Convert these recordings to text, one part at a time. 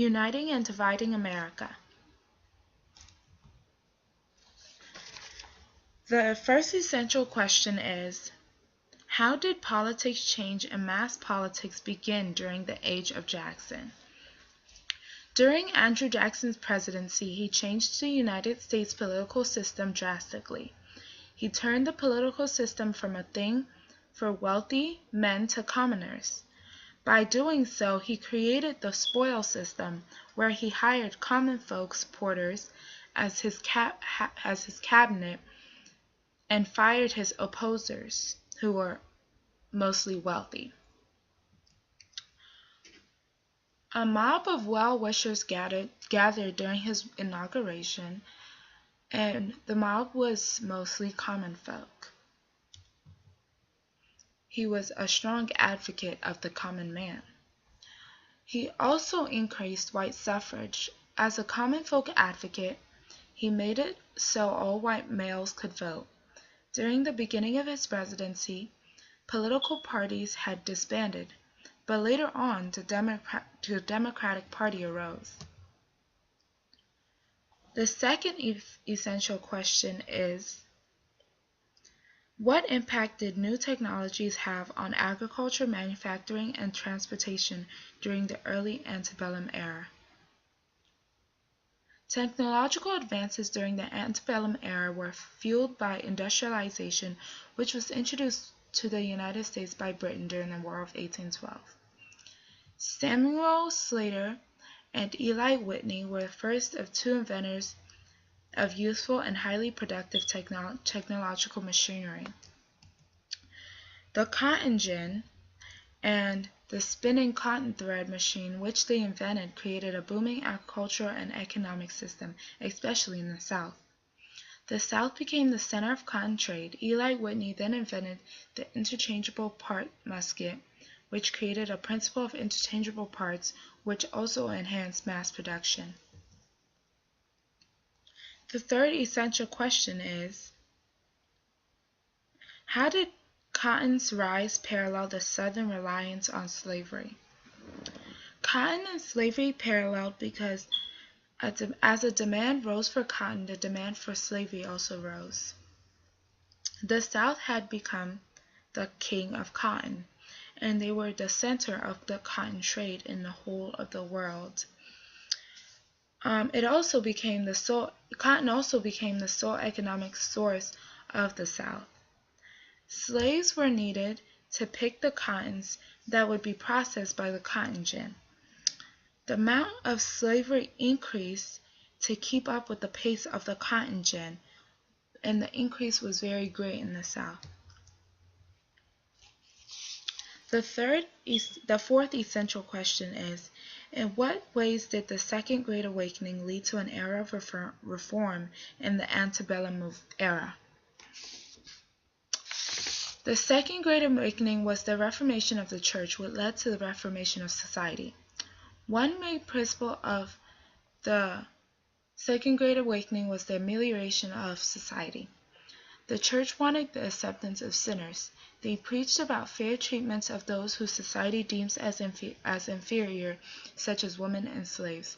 Uniting and dividing America. The first essential question is, how did politics change and mass politics begin during the age of Jackson? During Andrew Jackson's presidency, he changed the United States political system drastically. He turned the political system from a thing for wealthy men to commoners. By doing so, he created the spoil system, where he hired common folk supporters as his cabinet and fired his opposers, who were mostly wealthy. A mob of well-wishers gathered during his inauguration, and the mob was mostly common folk. He was a strong advocate of the common man. He also increased white suffrage. As a common folk advocate, he made it so all white males could vote. During the beginning of his presidency, political parties had disbanded, but later on the Democratic Party arose. The second essential question is, what impact did new technologies have on agriculture, manufacturing, and transportation during the early antebellum era? Technological advances during the antebellum era were fueled by industrialization, which was introduced to the United States by Britain during the War of 1812. Samuel Slater and Eli Whitney were the first of two inventors of useful and highly productive technological machinery. The cotton gin and the spinning cotton thread machine, which they invented, created a booming agricultural and economic system, especially in the South. The South became the center of cotton trade. Eli Whitney then invented the interchangeable part musket, which created a principle of interchangeable parts, which also enhanced mass production. The third essential question is, how did cotton's rise parallel the Southern reliance on slavery? Cotton and slavery paralleled because as the demand rose for cotton, the demand for slavery also rose. The South had become the king of cotton, and they were the center of the cotton trade in the whole of the world. Cotton also became the sole economic source of the South. Slaves were needed to pick the cottons that would be processed by the cotton gin. The amount of slavery increased to keep up with the pace of the cotton gin, and the increase was very great in the South. The fourth essential question is, in what ways did the Second Great Awakening lead to an era of reform in the antebellum era? The Second Great Awakening was the reformation of the church, which led to the reformation of society. One main principle of the Second Great Awakening was the amelioration of society. The church wanted the acceptance of sinners. They preached about fair treatment of those whose society deems as inferior, such as women and slaves.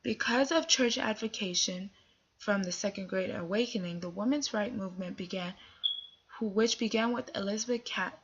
Because of church advocacy from the Second Great Awakening, the women's rights movement which began with Elizabeth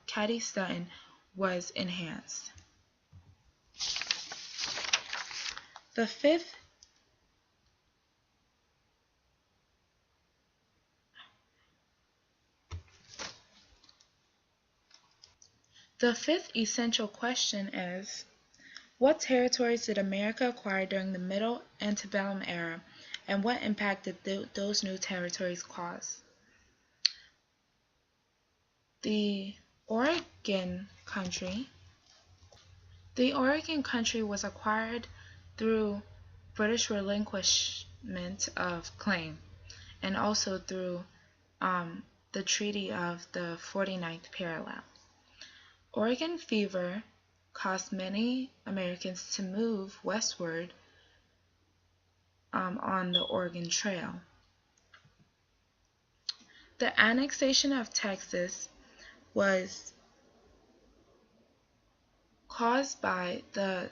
Cady Stanton, was enhanced. The fifth essential question is, what territories did America acquire during the Middle Antebellum era, and what impact did those new territories cause? The Oregon Country was acquired through British relinquishment of claim, and also through the Treaty of the 49th Parallel. Oregon fever caused many Americans to move westward on the Oregon Trail. The annexation of Texas was caused by the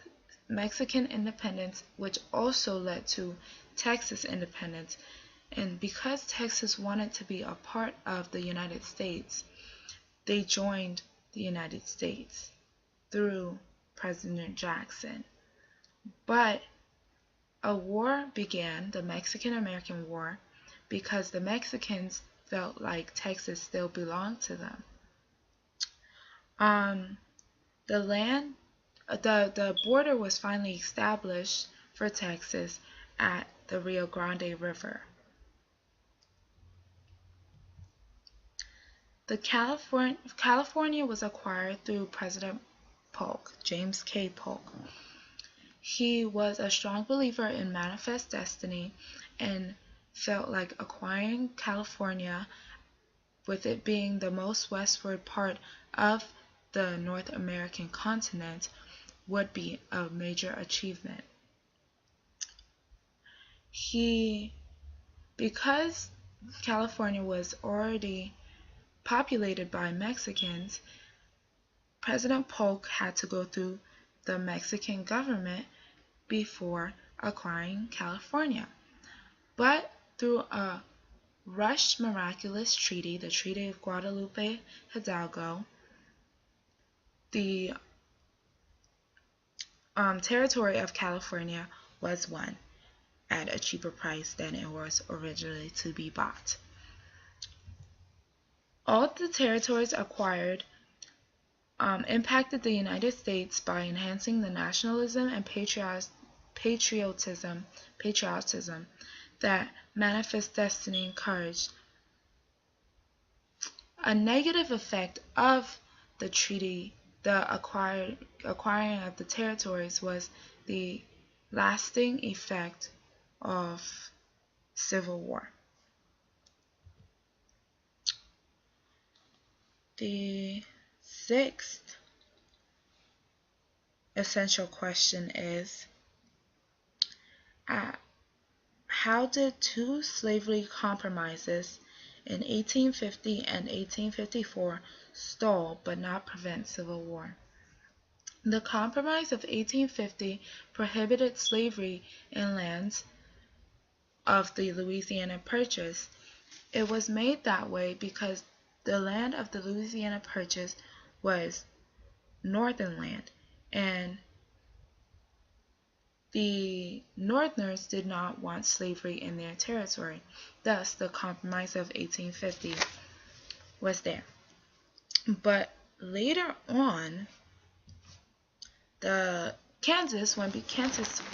Mexican independence, which also led to Texas independence. And because Texas wanted to be a part of the United States, they joined the United States through President Jackson. But a war began, the Mexican-American War, because the Mexicans felt like Texas still belonged to them. The border was finally established for Texas at the Rio Grande River. California was acquired through President Polk, James K. Polk. He was a strong believer in manifest destiny and felt like acquiring California, with it being the most westward part of the North American continent, would be a major achievement. Because California was already populated by Mexicans, President Polk had to go through the Mexican government before acquiring California. But through a rushed miraculous treaty, the Treaty of Guadalupe Hidalgo, the territory of California was won at a cheaper price than it was originally to be bought. All the territories acquired impacted the United States by enhancing the nationalism and patriotism that Manifest Destiny encouraged. A negative effect of the treaty, the acquiring of the territories, was the lasting effect of civil war. The sixth essential question is, how did two slavery compromises in 1850 and 1854 stall but not prevent civil war? The Compromise of 1850 prohibited slavery in lands of the Louisiana Purchase. It was made that way because the land of the Louisiana Purchase was northern land, and the Northerners did not want slavery in their territory. Thus, the Compromise of 1850 was there. But later on, when Kansas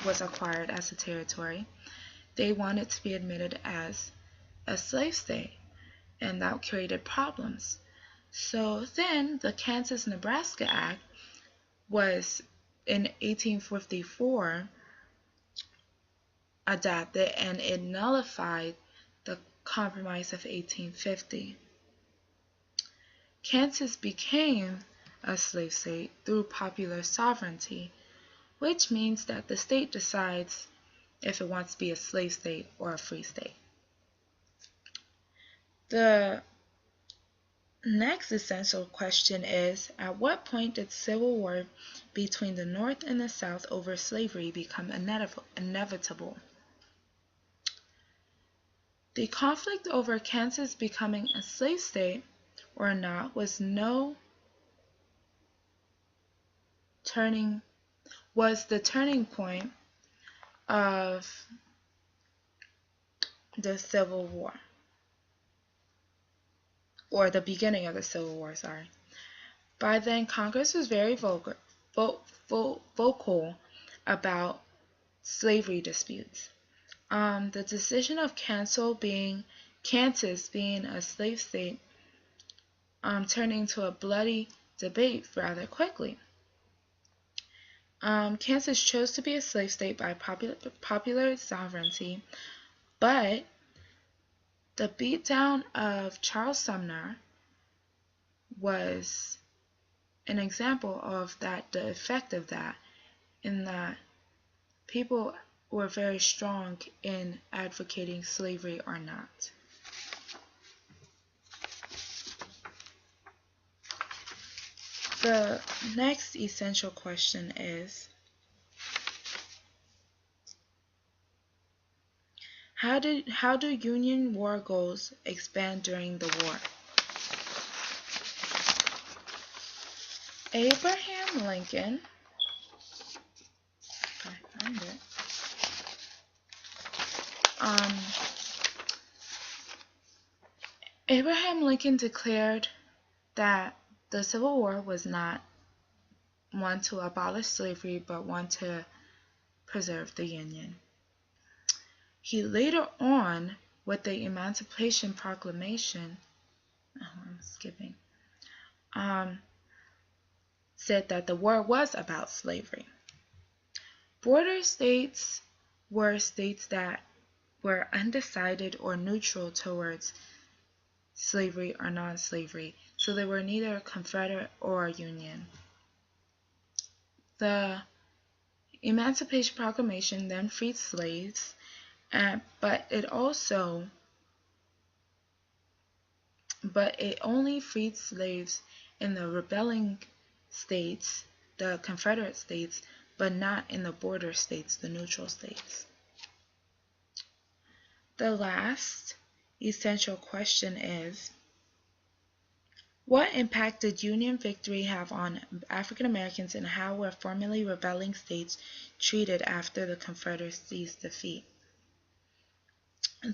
was acquired as a territory, they wanted to be admitted as a slave state, and that created problems. So then the Kansas-Nebraska Act was in 1854 adopted, and it nullified the Compromise of 1850. Kansas became a slave state through popular sovereignty, which means that the state decides if it wants to be a slave state or a free state. The next essential question is, at what point did civil war between the North and the South over slavery become inevitable? The conflict over Kansas becoming a slave state or not was the turning point of the Civil War, or the beginning of the Civil War, sorry. By then, Congress was very vocal about slavery disputes. The decision of Kansas being a slave state turned into a bloody debate rather quickly. Kansas chose to be a slave state by popular sovereignty, but the beatdown of Charles Sumner was an example of that, the effect of that, in that people were very strong in advocating slavery or not. The next essential question is, How do Union war goals expand during the war? Abraham Lincoln, if I find it, Abraham Lincoln declared that the Civil War was not one to abolish slavery, but one to preserve the Union. He later on, with the Emancipation Proclamation, said that the war was about slavery. Border states were states that were undecided or neutral towards slavery or non-slavery, so they were neither Confederate or Union. The Emancipation Proclamation then freed slaves, but it only freed slaves in the rebelling states, the Confederate states, but not in the border states, the neutral states. The last essential question is, what impact did Union victory have on African Americans, and how were formerly rebelling states treated after the Confederacy's defeat?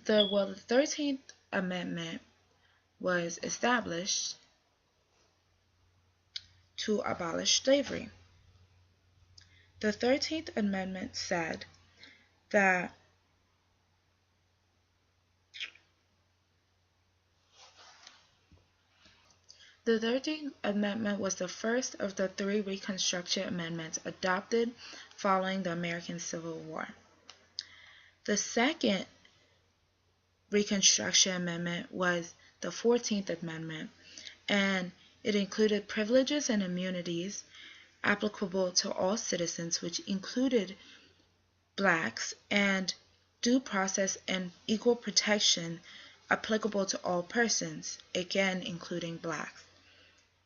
The 13th Amendment was established to abolish slavery. The 13th Amendment said that the 13th Amendment was the first of the 3 Reconstruction Amendments adopted following the American Civil War. The second Reconstruction Amendment was the 14th Amendment, and it included privileges and immunities applicable to all citizens, which included blacks, and due process and equal protection applicable to all persons, again including blacks.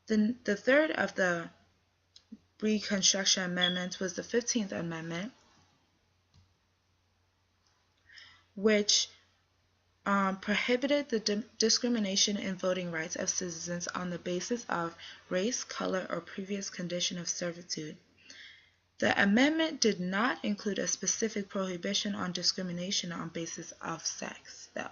The third of the Reconstruction Amendments was the 15th Amendment, which prohibited the discrimination in voting rights of citizens on the basis of race, color, or previous condition of servitude. The amendment did not include a specific prohibition on discrimination on basis of sex, though.